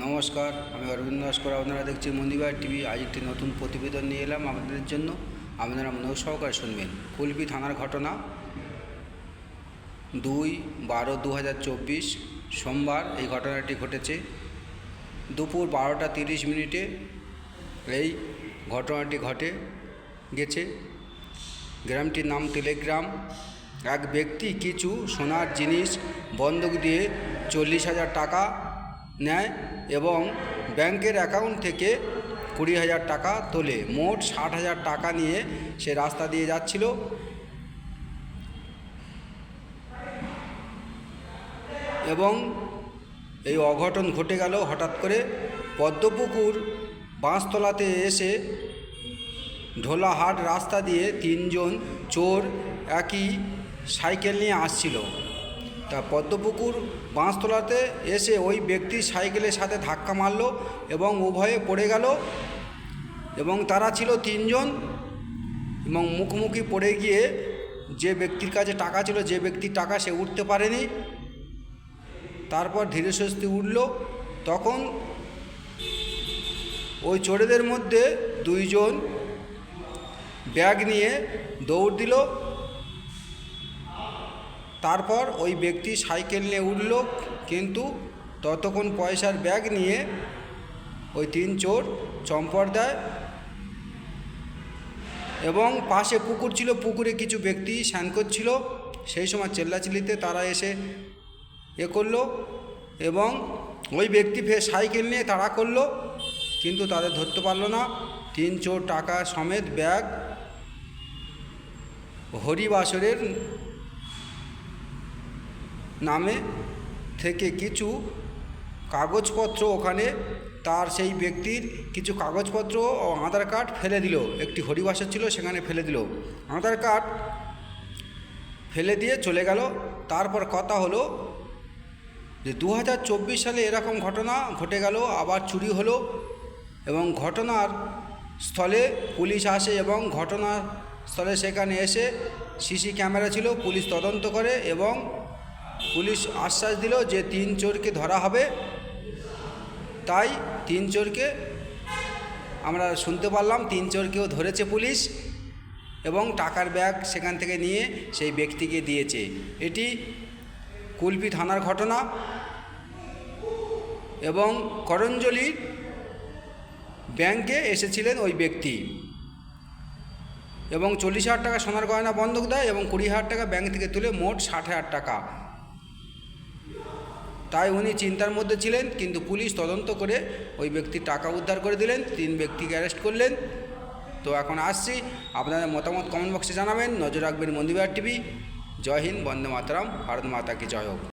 নমস্কার, আমি অরবিন্দ নস্কর। আপনারা দেখছেন মন্দিরবাড়ি টিভি। আজ একটি নতুন প্রতিবেদন নিয়ে এলাম আপনাদের জন্য। আপনারা মনোযোগ সহকারে শুনবেন। কুলপি থানার ঘটনা 2/12/2024 সোমবার এই ঘটনাটি ঘটেছে। দুপুর 12টা 30 মিনিটে এই ঘটনাটি ঘটে গেছে। গ্রামটির নাম তেলেগ্রাম। এক ব্যক্তি কিছু সোনার জিনিস বন্ধক দিয়ে 40,000 টাকা নেয় এবং ব্যাংকের অ্যাকাউন্ট থেকে 20,000 টাকা তোলে। মোট 60,000 টাকা নিয়ে সে রাস্তা দিয়ে যাচ্ছিল এবং এই অঘটন ঘটে গেল হঠাৎ করে। পদ্মপুকুর বাঁশতলাতে এসে ঢোলাহাট রাস্তা দিয়ে 3জন চোর একই সাইকেল নিয়ে আসছিল। তা পদ্মপুকুর বাঁশতলাতে এসে ওই ব্যক্তি সাইকেলের সাথে ধাক্কা মারল এবং উভয়ে পড়ে গেল এবং তারা ছিল 3জন এবং মুখোমুখি পড়ে গিয়ে যে ব্যক্তির কাছে টাকা ছিল, যে ব্যক্তির টাকা সে উঠতে পারেনি। তারপর ধীরে সুস্থে উঠল। তখন ওই চোরেদের মধ্যে 2জন ব্যাগ নিয়ে দৌড় দিল। তারপর ওই ব্যক্তি সাইকেল নিয়ে উঠল, কিন্তু ততক্ষণ পয়সার ব্যাগ নিয়ে ওই 3 চোর চম্পট দেয় এবং পাশে পুকুর ছিল, পুকুরে কিছু ব্যক্তি স্নান করছিল। সেই সময় চেল্লাচিল্লিতে তারা এসে করলো এবং ওই ব্যক্তি ফের সাইকেল নিয়ে তাড়া করলো, কিন্তু তাদের ধরতে পারলো না। 3 চোর টাকা সমেত ব্যাগ হরিবাসরের নামে থেকে কিছু কাগজপত্র, ওখানে তার সেই ব্যক্তির কিছু কাগজপত্র ও আধার কার্ড ফেলে দিল। একটি হরিবাসর ছিল, সেখানে ফেলে দিল। আধার কার্ড ফেলে দিয়ে চলে গেল। তারপর কথা হলো যে 2024 সালে এরকম ঘটনা ঘটে গেল, আবার চুরি হলো এবং ঘটনার স্থলে পুলিশ আসে এবং ঘটনার স্থলে সেখানে এসে সিসি ক্যামেরা ছিল, পুলিশ তদন্ত করে এবং পুলিশ আশ্বাস দিল যে 3 চোরকে ধরা হবে। তাই 3 চোরকে আমরা শুনতে পারলাম, 3 চোরকেও ধরেছে পুলিশ এবং টাকার ব্যাগ সেখান থেকে নিয়ে সেই ব্যক্তিকে দিয়েছে। এটি কুলপি থানার ঘটনা এবং করঞ্জলির ব্যাংকে এসেছিলেন ওই ব্যক্তি এবং 40,000 টাকা সোনার গয়না বন্ধক দেয় এবং 20,000 টাকা ব্যাংক থেকে তুলে মোট 60,000 টাকা। তাই উনি চিন্তার মধ্যে ছিলেন, কিন্তু পুলিশ তদন্ত করে ওই ব্যক্তির টাকা উদ্ধার করে দিলেন, 3 ব্যক্তিকে অ্যারেস্ট করলেন। তো এখন আসছি, আপনাদের মতামত কমেন্ট বক্সে জানাবেন। নজর রাখবেন মন্দিরবাড়ি টিভি। জয় হিন্দ, বন্দে মাতরম, ভারত মাতা কি জয় হোক।